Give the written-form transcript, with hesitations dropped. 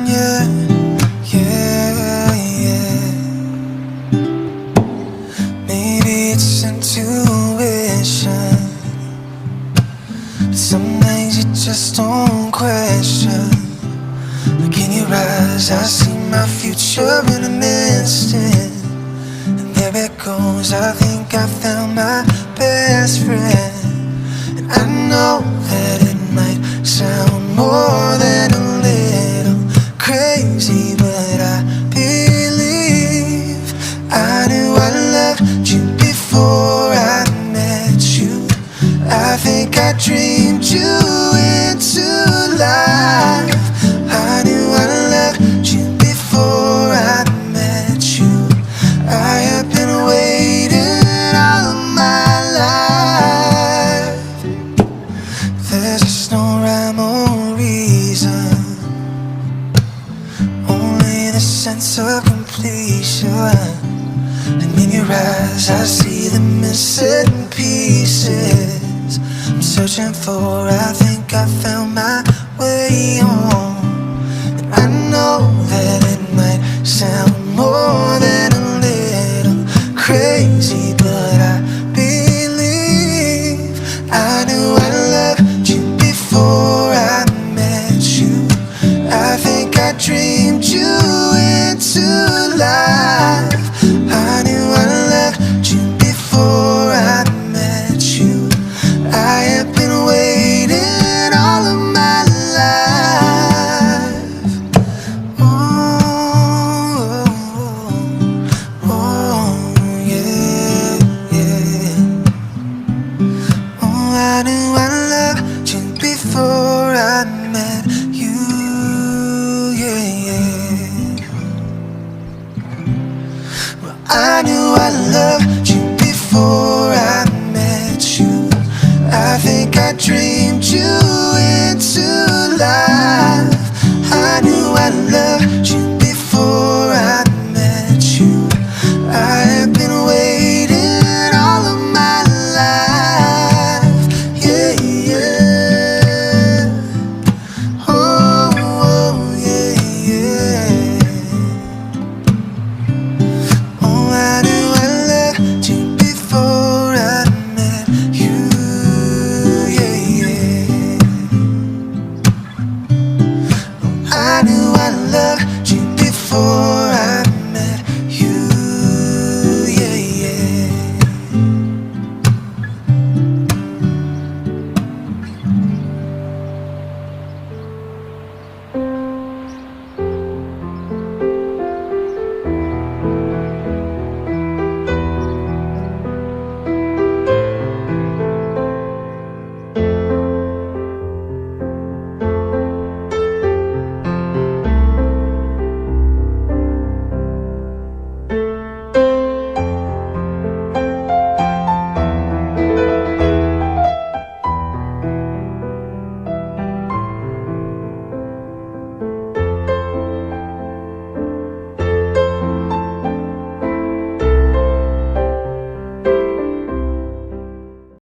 Yeah, yeah, yeah. Maybe it's intuition, but some things you just don't question. Look in your eyes, I see my future in an instant. And there it goes, I think I found my best friend. And I know that it might sound more than a little crazy, but I believe I knew I loved you before I met you. I think I dreamed you into life. I knew I loved you before I met you. I have been waiting all of my life. There's just no rhyme or reason, only the sense of completion. And in your eyes I see the missing pieces I'm searching for. I think I found my way home. And I know that it might sound more than a little crazy, but I believe I knew I loved you before I met you. I think I dreamed you into life. I knew I loved you before I met you. I have been waiting all of my life. Oh, oh, yeah, yeah. Oh, I knew I